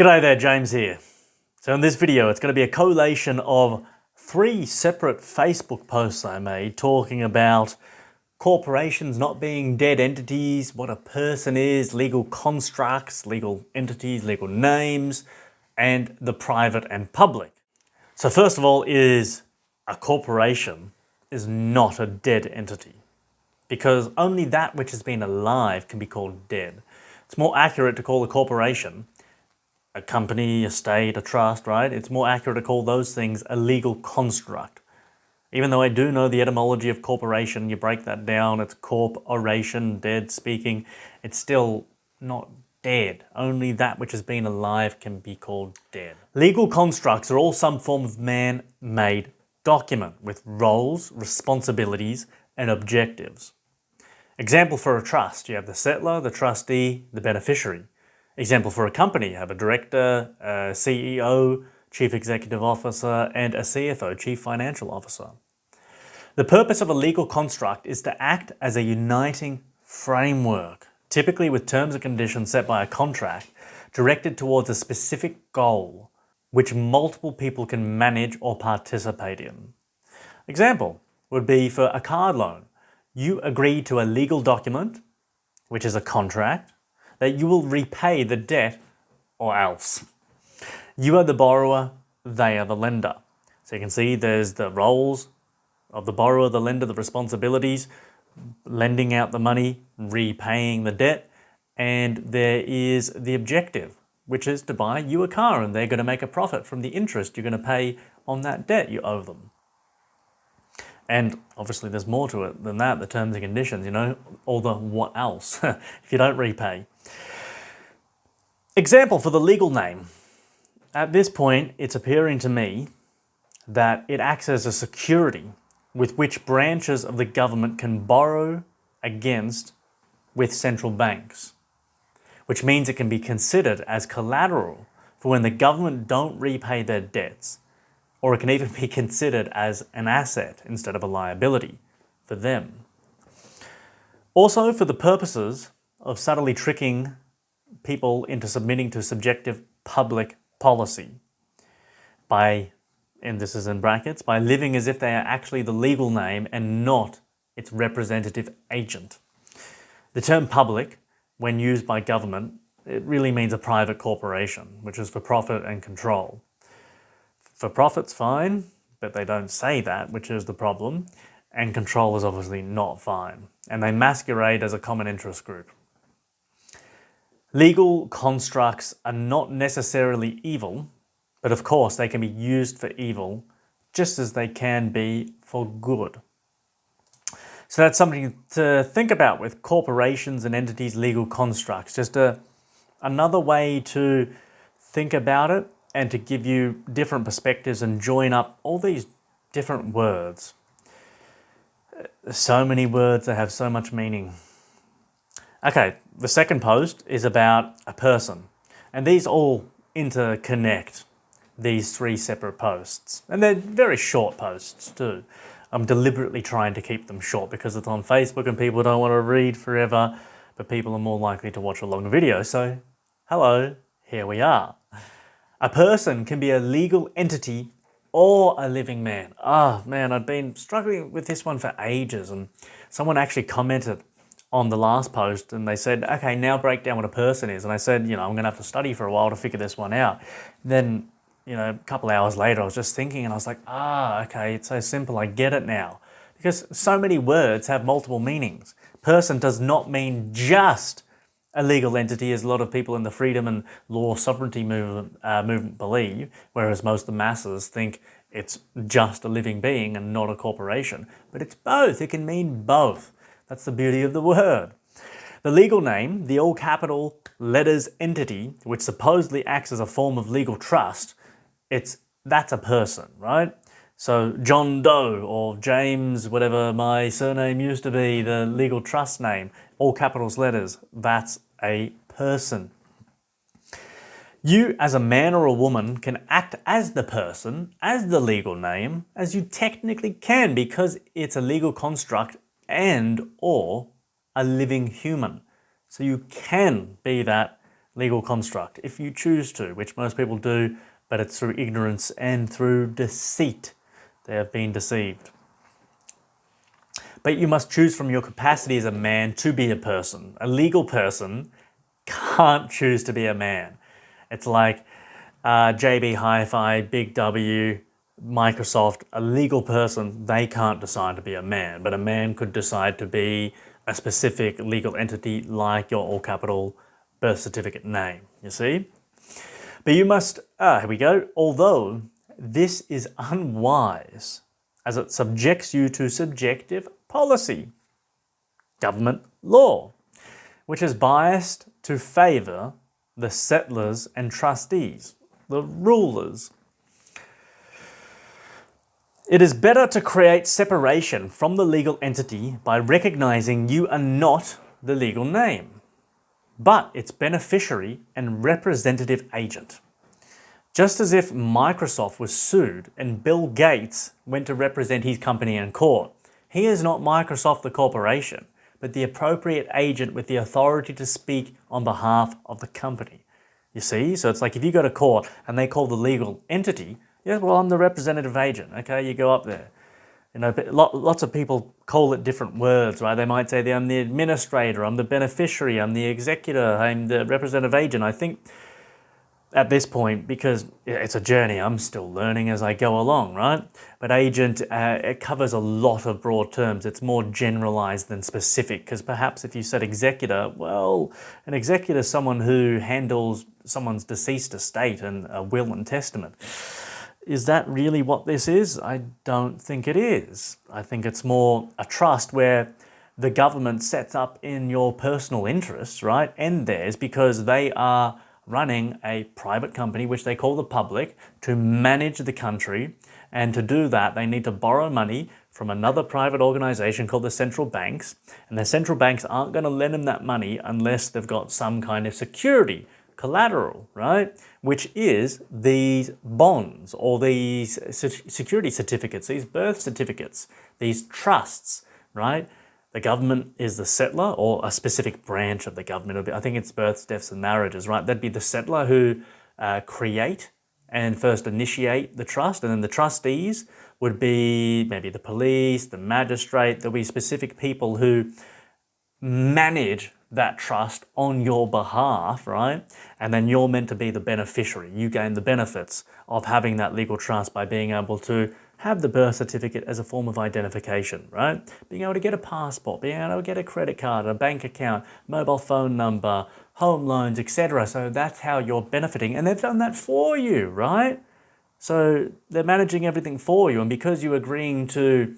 G'day there, James here. So in this video, it's going to be a collation of 3 separate Facebook posts I made talking about corporations not being dead entities, what a person is, legal constructs, legal entities, legal names, and the private and public. So first of all is a corporation is not a dead entity because only that which has been alive can be called dead. It's more accurate to call a corporation a company, a state, a trust, right? It's more accurate to call those things a legal construct. Even though I do know the etymology of corporation, you break that down, it's corp-oration, dead speaking, it's still not dead. Only that which has been alive can be called dead. Legal constructs are all some form of man-made document with roles, responsibilities, and objectives. Example for a trust, you have the settlor, the trustee, the beneficiary. Example for a company, you have a director, a CEO, chief executive officer, and a CFO, chief financial officer. The purpose of a legal construct is to act as a uniting framework, typically with terms and conditions set by a contract, directed towards a specific goal, which multiple people can manage or participate in. Example would be for a card loan. You agree to a legal document, which is a contract, that you will repay the debt or else. You are the borrower, they are the lender. So you can see there's the roles of the borrower, the lender, the responsibilities, lending out the money, repaying the debt, and there is the objective, which is to buy you a car and they're going to make a profit from the interest you're going to pay on that debt you owe them. And obviously there's more to it than that, the terms and conditions, all the what else if you don't repay. Example for the legal name. At this point, it's appearing to me that it acts as a security with which branches of the government can borrow against with central banks, which means it can be considered as collateral for when the government don't repay their debts, or it can even be considered as an asset instead of a liability for them. Also, for the purposes of subtly tricking people into submitting to subjective public policy by, and this is in brackets, by living as if they are actually the legal name and not its representative agent. The term public, when used by government, it really means a private corporation, which is for profit and control. For profit's fine, but they don't say that, which is the problem, and control is obviously not fine, and they masquerade as a common interest group. Legal constructs are not necessarily evil, but of course they can be used for evil just as they can be for good. So that's something to think about with corporations and entities' legal constructs. Just another way to think about it and to give you different perspectives and join up all these different words. So many words that have so much meaning. Okay, the second post is about a person, and these all interconnect, these 3 separate posts, and they're very short posts too. I'm deliberately trying to keep them short because it's on Facebook and people don't want to read forever, but people are more likely to watch a long video, so hello, here we are. A person can be a legal entity or a living man. Oh man, I've been struggling with this one for ages, and someone actually commented on the last post and they said, okay, now break down what a person is. And I said, I'm going to have to study for a while to figure this one out. Then, a couple hours later, I was just thinking and I was like, okay, it's so simple. I get it now. Because so many words have multiple meanings. Person does not mean just a legal entity, as a lot of people in the freedom and law sovereignty movement believe, whereas most of the masses think it's just a living being and not a corporation. But it's both. It can mean both. That's the beauty of the word. The legal name, the all capital letters entity, which supposedly acts as a form of legal trust, that's a person, right? So John Doe or James, whatever my surname used to be, the legal trust name, all capitals letters, that's a person. You as a man or a woman can act as the person, as the legal name, as you technically can because it's a legal construct and or a living human. So you can be that legal construct if you choose to, which most people do, but it's through ignorance and through deceit. They have been deceived. But you must choose from your capacity as a man to be a person. A legal person can't choose to be a man. It's like JB Hi-Fi, Big W, Microsoft, a legal person, they can't decide to be a man, but a man could decide to be a specific legal entity like your all capital birth certificate name, you see? But you must, here we go, although this is unwise as it subjects you to subjective policy, government law, which is biased to favour the settlers and trustees, the rulers. It is better to create separation from the legal entity by recognising you are not the legal name, but its beneficiary and representative agent. Just as if Microsoft was sued and Bill Gates went to represent his company in court, he is not Microsoft the corporation, but the appropriate agent with the authority to speak on behalf of the company. You see? So it's like if you go to court and they call the legal entity, yeah, well, I'm the representative agent. Okay, you go up there. You know, lots of people call it different words, right? They might say, I'm the administrator, I'm the beneficiary, I'm the executor, I'm the representative agent. I think at this point, because it's a journey, I'm still learning as I go along, right? But agent, it covers a lot of broad terms. It's more generalized than specific, because perhaps if you said executor, well, an executor is someone who handles someone's deceased estate and a will and testament. Is that really what this is? I don't think it is. I think it's more a trust where the government sets up in your personal interests, right, and theirs, because they are running a private company, which they call the public, to manage the country. And to do that, they need to borrow money from another private organization called the central banks. And the central banks aren't going to lend them that money unless they've got some kind of security, collateral, right? Which is these bonds or these security certificates, these birth certificates, these trusts, right? The government is the settler, or a specific branch of the government. I think it's births, deaths, and marriages, right? That'd be the settler who create and first initiate the trust, and then the trustees would be maybe the police, the magistrate. There'll be specific people who manage that trust on your behalf, right? And then you're meant to be the beneficiary. You gain the benefits of having that legal trust by being able to have the birth certificate as a form of identification, right? Being able to get a passport, being able to get a credit card, a bank account, mobile phone number, home loans, etc. So that's how you're benefiting. And they've done that for you, right? So they're managing everything for you. And because you're agreeing to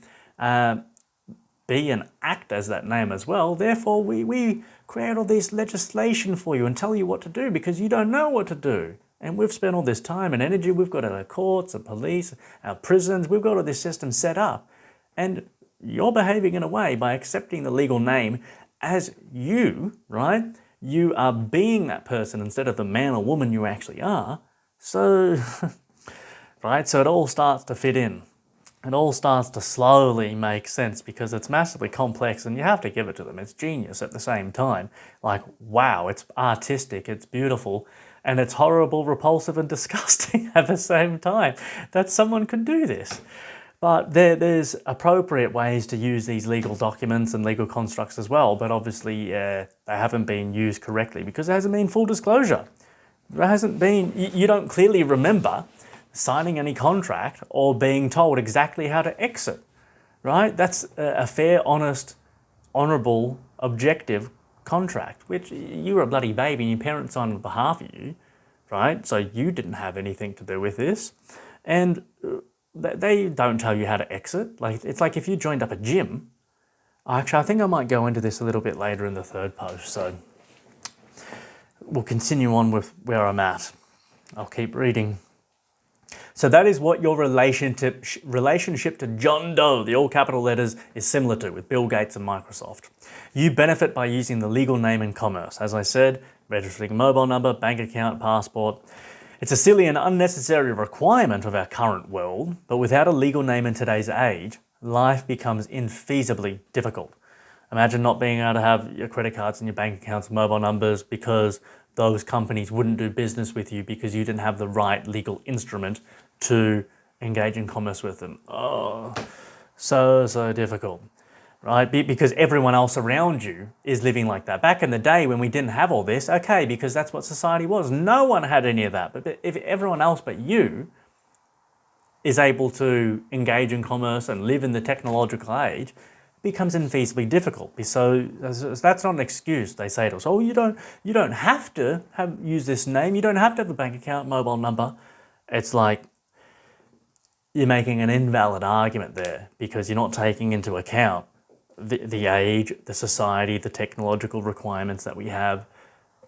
be and act as that name as well, therefore we create all this legislation for you and tell you what to do because you don't know what to do. And we've spent all this time and energy, we've got our courts, our police, our prisons, we've got all this system set up. And you're behaving in a way by accepting the legal name as you, right? You are being that person instead of the man or woman you actually are. So, right, so it all starts to fit in. It all starts to slowly make sense because it's massively complex and you have to give it to them. It's genius at the same time. Like, wow, it's artistic, it's beautiful, and it's horrible, repulsive, and disgusting at the same time that someone could do this. But there's appropriate ways to use these legal documents and legal constructs as well, but obviously they haven't been used correctly because there hasn't been full disclosure. There hasn't been, you don't clearly remember signing any contract or being told exactly how to exit, right? That's a fair, honest, honourable, objective contract, which you were a bloody baby and your parents signed on behalf of you, right? So you didn't have anything to do with this. And they don't tell you how to exit. Like, it's like if you joined up a gym. Actually, I think I might go into this a little bit later in the third post, so we'll continue on with where I'm at. I'll keep reading. So that is what your relationship to John Doe, the all capital letters, is similar to with Bill Gates and Microsoft. You benefit by using the legal name in commerce. As I said, registering a mobile number, bank account, passport. It's a silly and unnecessary requirement of our current world, but without a legal name in today's age, life becomes infeasibly difficult. Imagine not being able to have your credit cards and your bank accounts and mobile numbers because those companies wouldn't do business with you because you didn't have the right legal instrument to engage in commerce with them. Oh, so difficult, right? Because everyone else around you is living like that. Back in the day when we didn't have all this, okay, because that's what society was. No one had any of that. But if everyone else but you is able to engage in commerce and live in the technological age, it becomes infeasibly difficult. So that's not an excuse. They say to us, "Oh, you don't have to use this name. You don't have to have a bank account, mobile number." It's like you're making an invalid argument there because you're not taking into account the age, the society, the technological requirements that we have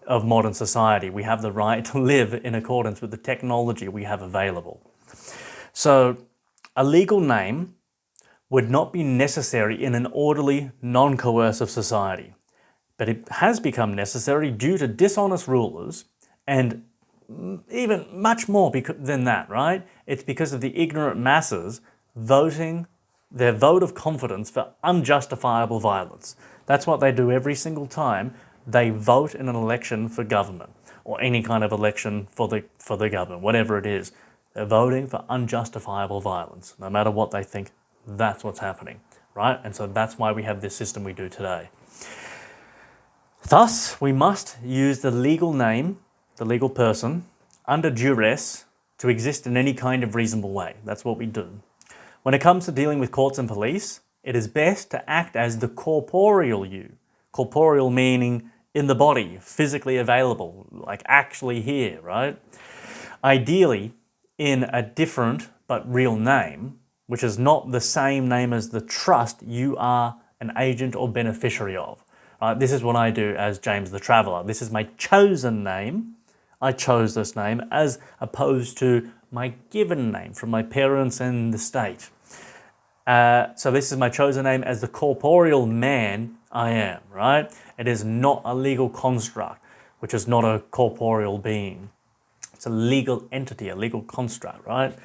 of modern society. We have the right to live in accordance with the technology we have available. So a legal name would not be necessary in an orderly, non-coercive society, but it has become necessary due to dishonest rulers and even much more than that, right? It's because of the ignorant masses voting their vote of confidence for unjustifiable violence. That's what they do every single time they vote in an election for government or any kind of election for the government, whatever it is. They're voting for unjustifiable violence. No matter what they think, that's what's happening, right? And so that's why we have this system we do today. Thus, we must use the legal name, the legal person, under duress to exist in any kind of reasonable way. That's what we do. When it comes to dealing with courts and police, it is best to act as the corporeal you. Corporeal meaning in the body, physically available, like actually here, right? Ideally, in a different but real name, which is not the same name as the trust you are an agent or beneficiary of. This is what I do as James the Traveller. This is my chosen name. I chose this name as opposed to my given name from my parents and the state. So this is my chosen name as the corporeal man I am, right? It is not a legal construct, which is not a corporeal being. It's a legal entity, a legal construct, right?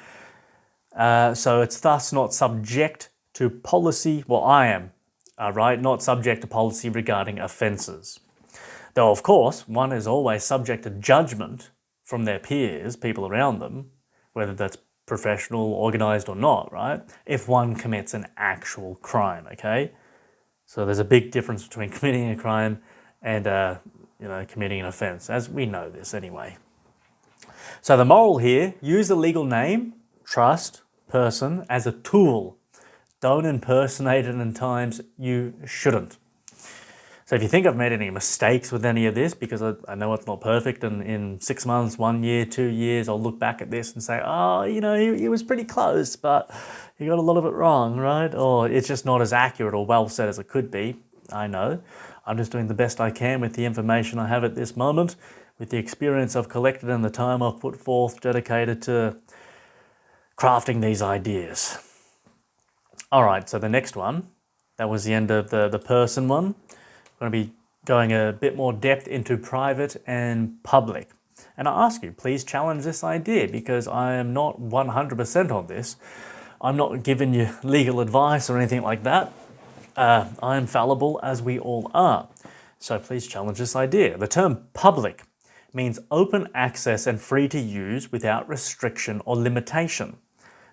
So it's thus not subject to policy. Well, I am, right? Not subject to policy regarding offences. Though, of course, one is always subject to judgment from their peers, people around them, whether that's professional, organised or not, right? If one commits an actual crime, okay? So there's a big difference between committing a crime and, committing an offence, as we know this anyway. So the moral here, use the legal name, trust, person as a tool. Don't impersonate it in times you shouldn't. So if you think I've made any mistakes with any of this, because I know it's not perfect, and in 6 months, 1 year, 2 years, I'll look back at this and say, oh, he was pretty close, but he got a lot of it wrong, right? Or it's just not as accurate or well said as it could be. I know. I'm just doing the best I can with the information I have at this moment, with the experience I've collected and the time I've put forth dedicated to crafting these ideas. All right, so the next one, that was the end of the person one. I'm going to be going a bit more depth into private and public. And I ask you, please challenge this idea, because I am not 100% on this. I'm not giving you legal advice or anything like that. I am fallible, as we all are. So please challenge this idea. The term public means open access and free to use without restriction or limitation.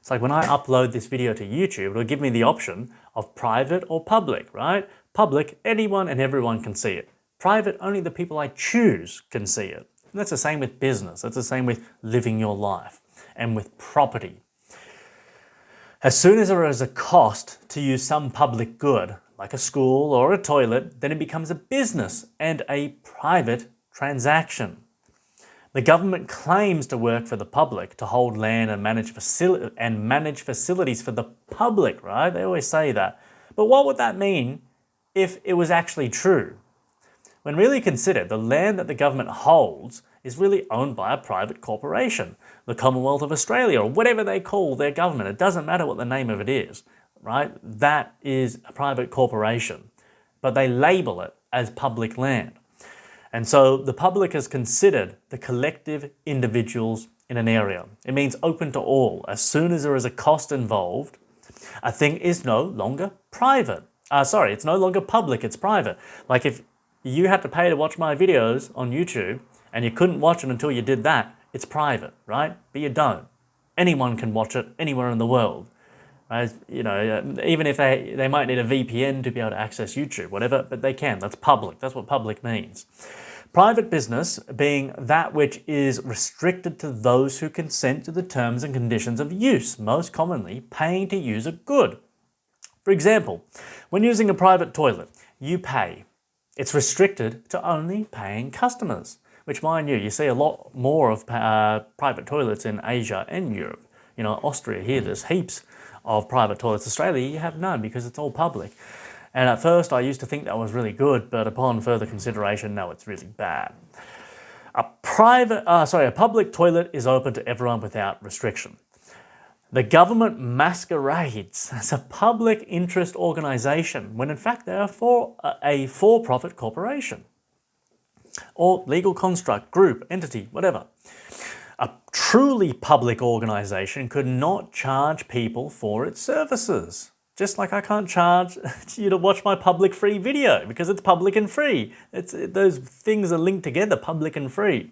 It's like when I upload this video to YouTube, it'll give me the option of private or public, right? Public, anyone and everyone can see it. Private, only the people I choose can see it. And that's the same with business. That's the same with living your life and with property. As soon as there is a cost to use some public good, like a school or a toilet, then it becomes a business and a private transaction. The government claims to work for the public, to hold land and manage facilities for the public, right? They always say that. But what would that mean if it was actually true? When really considered, the land that the government holds is really owned by a private corporation, the Commonwealth of Australia, or whatever they call their government. It doesn't matter what the name of it is, right? That is a private corporation, but they label it as public land. And so the public is considered the collective individuals in an area. It means open to all. As soon as there is a cost involved, a thing is no longer private. Sorry, it's no longer public, it's private. Like if you had to pay to watch my videos on YouTube and you couldn't watch it until you did that, it's private, right? But you don't. Anyone can watch it anywhere in the world. Right? You know, even if they might need a VPN to be able to access YouTube, whatever, but they can. That's public. That's what public means. Private business being that which is restricted to those who consent to the terms and conditions of use, most commonly paying to use a good. For example, when using a private toilet, you pay. It's restricted to only paying customers, which, mind you see a lot more of private toilets in Asia and Europe. You know, Austria here, there's heaps of private toilets. Australia, you have none because it's all public. And at first I used to think that was really good, but upon further consideration, no, it's really bad. A public toilet is open to everyone without restriction. The government masquerades as a public interest organisation when in fact they are a for-profit corporation or legal construct, group, entity, whatever. A truly public organisation could not charge people for its services. Just like I can't charge you to watch my public free video because it's public and free. Those things are linked together, public and free.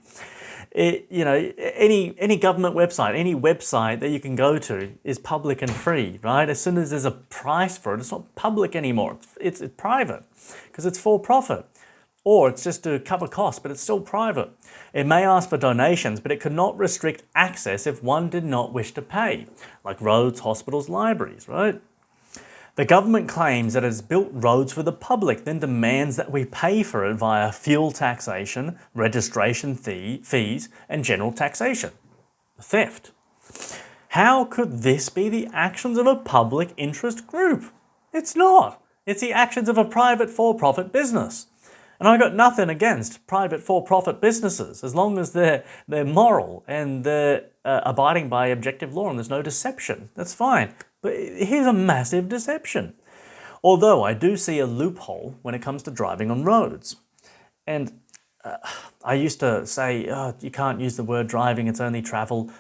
Any government website, any website that you can go to is public and free, right? As soon as there's a price for it, it's not public anymore. It's private because it's for profit. Or it's just to cover costs, but it's still private. It may ask for donations, but it could not restrict access if one did not wish to pay, like roads, hospitals, libraries, right? The government claims that it has built roads for the public, then demands that we pay for it via fuel taxation, registration fees, and general taxation. Theft. How could this be the actions of a public interest group? It's not. It's the actions of a private for-profit business. And I got nothing against private for-profit businesses as long as they're moral and they're abiding by objective law and there's no deception. That's fine. But here's a massive deception. Although I do see a loophole when it comes to driving on roads. And I used to say, you can't use the word driving, it's only travel.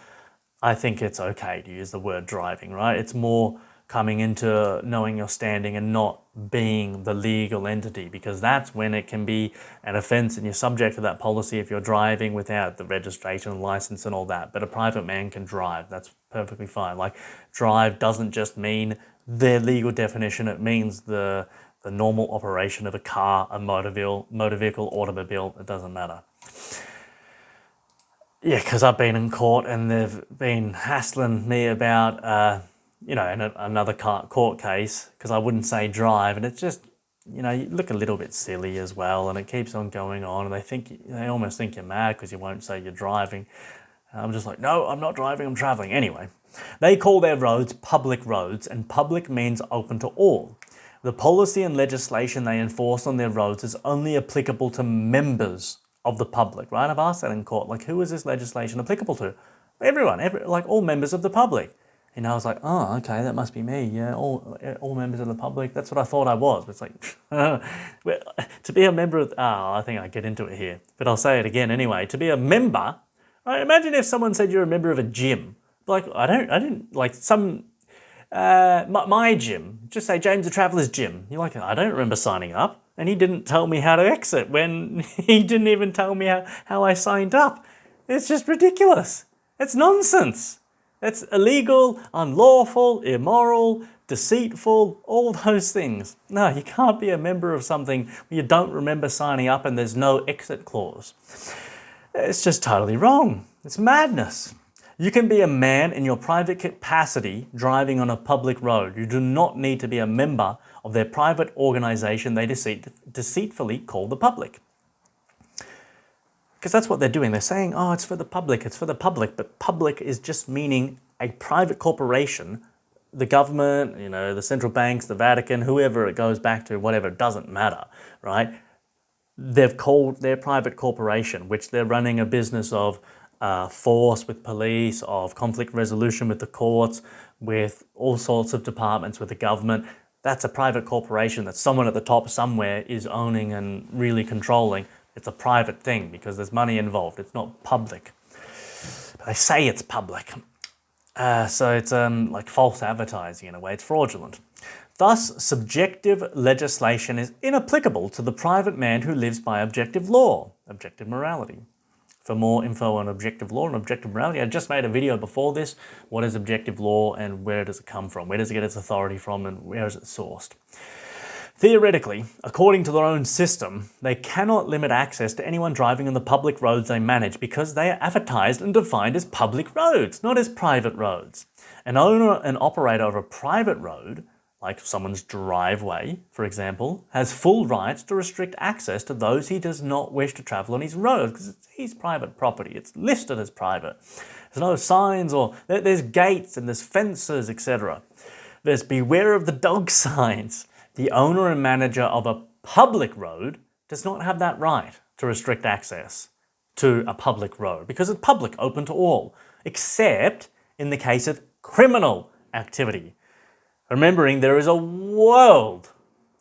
I think it's okay to use the word driving, right? It's more coming into knowing your standing and not being the legal entity, because that's when it can be an offence and you're subject to that policy if you're driving without the registration, license and all that. But a private man can drive. That's perfectly fine. Like, drive doesn't just mean their legal definition. It means the normal operation of a car, a motor vehicle, automobile. It doesn't matter. Yeah, because I've been in court and they've been hassling me about in another court case because I wouldn't say drive, and it's just, you look a little bit silly as well, and it keeps on going on, and they almost think you're mad because you won't say you're driving. And I'm just like, no, I'm not driving, I'm traveling. Anyway, they call their roads public roads, and public means open to all. The policy and legislation they enforce on their roads is only applicable to members of the public, right? I've asked that in court, like, who is this legislation applicable to? Everyone, like all members of the public. And I was like, oh, okay, that must be me. Yeah, all members of the public. That's what I thought I was. But it's like, to be a member of, I think I get into it here. But I'll say it again anyway. To be a member, right, imagine if someone said you're a member of a gym. Like, I didn't, like my gym, just say James the Traveller's gym. You're like, I don't remember signing up. And he didn't tell me how to exit when he didn't even tell me how I signed up. It's just ridiculous. It's nonsense. It's illegal, unlawful, immoral, deceitful, all those things. No, you can't be a member of something where you don't remember signing up and there's no exit clause. It's just totally wrong. It's madness. You can be a man in your private capacity driving on a public road. You do not need to be a member of their private organisation they deceitfully call the public. Because that's what they're doing. They're saying, oh, it's for the public, but public is just meaning a private corporation, the government, the central banks, the Vatican, whoever it goes back to, whatever, it doesn't matter, right? They've called their private corporation, which they're running a business of force with police, of conflict resolution with the courts, with all sorts of departments with the government. That's a private corporation that someone at the top somewhere is owning and really controlling. It's a private thing because there's money involved. It's not public. But they say it's public. So it's like false advertising in a way. It's fraudulent. Thus, subjective legislation is inapplicable to the private man who lives by objective law, objective morality. For more info on objective law and objective morality, I just made a video before this. What is objective law and where does it come from? Where does it get its authority from and where is it sourced? Theoretically, according to their own system, they cannot limit access to anyone driving on the public roads they manage because they are advertised and defined as public roads, not as private roads. An owner and operator of a private road, like someone's driveway, for example, has full rights to restrict access to those he does not wish to travel on his road because it's his private property. It's listed as private. There's no signs or there's gates and there's fences, etc. There's beware of the dog signs. The owner and manager of a public road does not have that right to restrict access to a public road because it's public, open to all, except in the case of criminal activity. Remembering there is a world,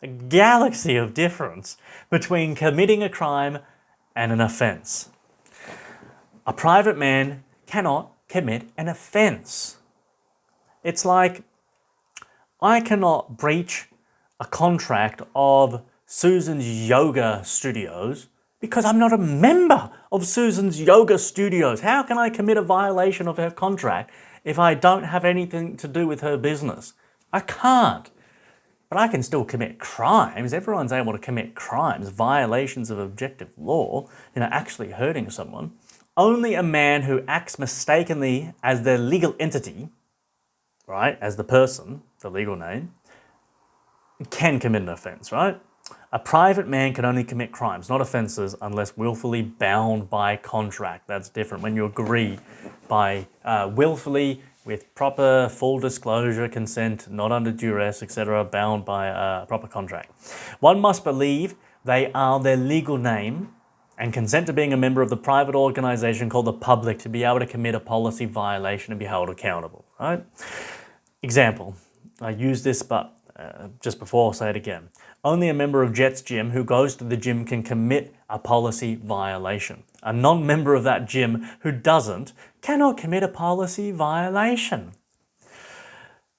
a galaxy of difference between committing a crime and an offence. A private man cannot commit an offence. It's like I cannot breach a contract of Susan's Yoga Studios because I'm not a member of Susan's Yoga Studios. How can I commit a violation of her contract if I don't have anything to do with her business? I can't. But I can still commit crimes. Everyone's able to commit crimes, violations of objective law, actually hurting someone. Only a man who acts mistakenly as their legal entity, right, as the person, the legal name, can commit an offence, right? A private man can only commit crimes, not offences, unless willfully bound by contract. That's different. When you agree by willfully, with proper full disclosure, consent, not under duress, etc., bound by a proper contract. One must believe they are their legal name and consent to being a member of the private organisation called the public to be able to commit a policy violation and be held accountable, right? Example, I used this, but just before I'll say it again. Only a member of Jet's gym who goes to the gym can commit a policy violation. A non-member of that gym who doesn't cannot commit a policy violation.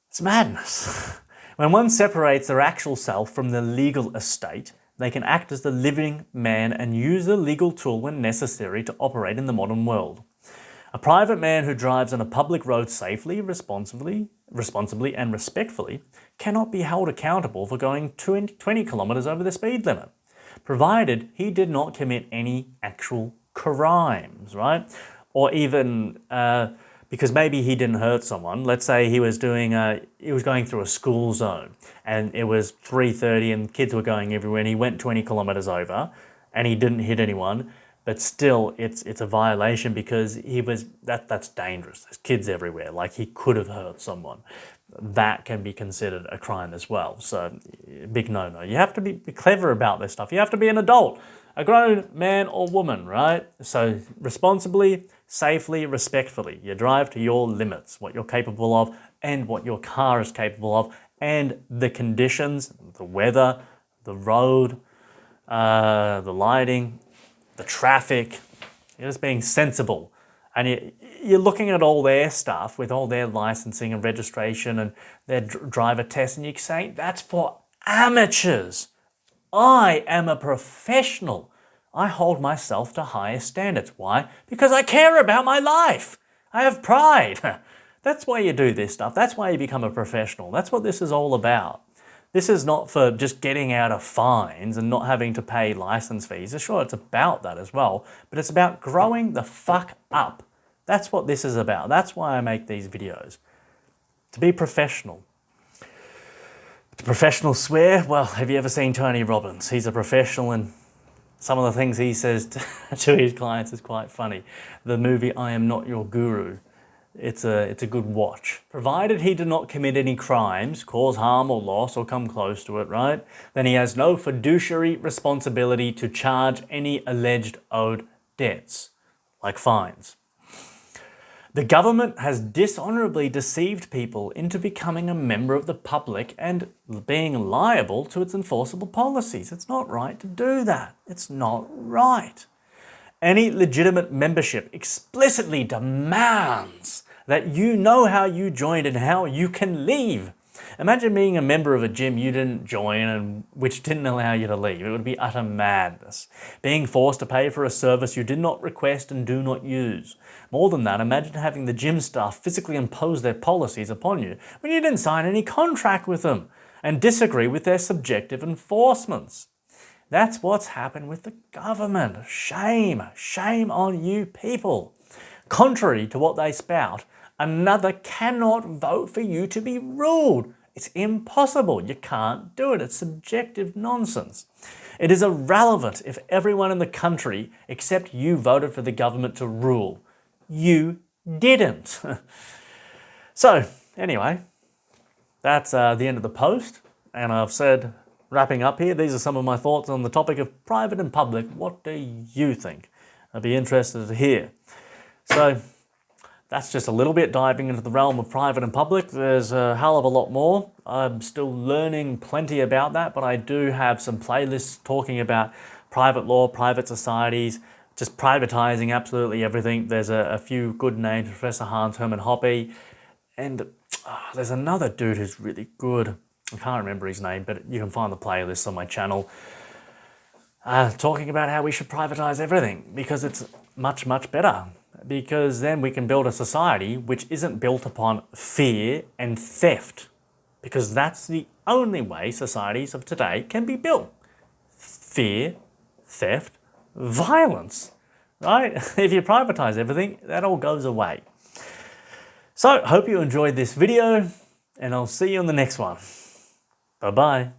It's madness. When one separates their actual self from the legal estate, they can act as the living man and use the legal tool when necessary to operate in the modern world. A private man who drives on a public road safely, responsibly and respectfully cannot be held accountable for going 20 kilometers over the speed limit, provided he did not commit any actual crimes, right? Or even because maybe he didn't hurt someone. Let's say he was going through a school zone and it was 3:30 and kids were going everywhere and he went 20 kilometers over and he didn't hit anyone. But still, it's a violation because that's dangerous. There's kids everywhere. Like he could have hurt someone. That can be considered a crime as well. So big no-no. You have to be clever about this stuff. You have to be an adult, a grown man or woman, right? So responsibly, safely, respectfully. You drive to your limits, what you're capable of and what your car is capable of and the conditions, the weather, the road, the lighting, the traffic. You're just being sensible. And you're looking at all their stuff with all their licensing and registration and their driver tests and you're saying, that's for amateurs. I am a professional. I hold myself to higher standards. Why? Because I care about my life. I have pride. That's why you do this stuff. That's why you become a professional. That's what this is all about. This is not for just getting out of fines and not having to pay license fees. Sure, it's about that as well, but it's about growing the fuck up. That's what this is about. That's why I make these videos. To be professional. Do professionals swear? Well, have you ever seen Tony Robbins? He's a professional and some of the things he says to his clients is quite funny. The movie I Am Not Your Guru. It's a good watch. Provided he did not commit any crimes, cause harm or loss or come close to it, right? Then he has no fiduciary responsibility to charge any alleged owed debts, like fines. The government has dishonorably deceived people into becoming a member of the public and being liable to its enforceable policies. It's not right to do that. It's not right. Any legitimate membership explicitly demands that you know how you joined and how you can leave. Imagine being a member of a gym you didn't join and which didn't allow you to leave. It would be utter madness. Being forced to pay for a service you did not request and do not use. More than that, imagine having the gym staff physically impose their policies upon you when you didn't sign any contract with them and disagree with their subjective enforcements. That's what's happened with the government. Shame. Shame on you people. Contrary to what they spout, another cannot vote for you to be ruled. It's impossible. You can't do it. It's subjective nonsense. It is irrelevant if everyone in the country except you voted for the government to rule. You didn't. So, anyway, that's the end of the post. And I've said, wrapping up here, these are some of my thoughts on the topic of private and public. What do you think? I'd be interested to hear. So, that's just a little bit diving into the realm of private and public. There's a hell of a lot more. I'm still learning plenty about that, but I do have some playlists talking about private law, private societies, just privatizing absolutely everything. There's a few good names, Professor Hans Hermann Hoppe, and there's another dude who's really good. I can't remember his name, but you can find the playlist on my channel, talking about how we should privatize everything because it's much, much better. Because then we can build a society which isn't built upon fear and theft. Because that's the only way societies of today can be built. Fear, theft, violence. Right? If you privatize everything, that all goes away. So, hope you enjoyed this video, and I'll see you in the next one. Bye-bye.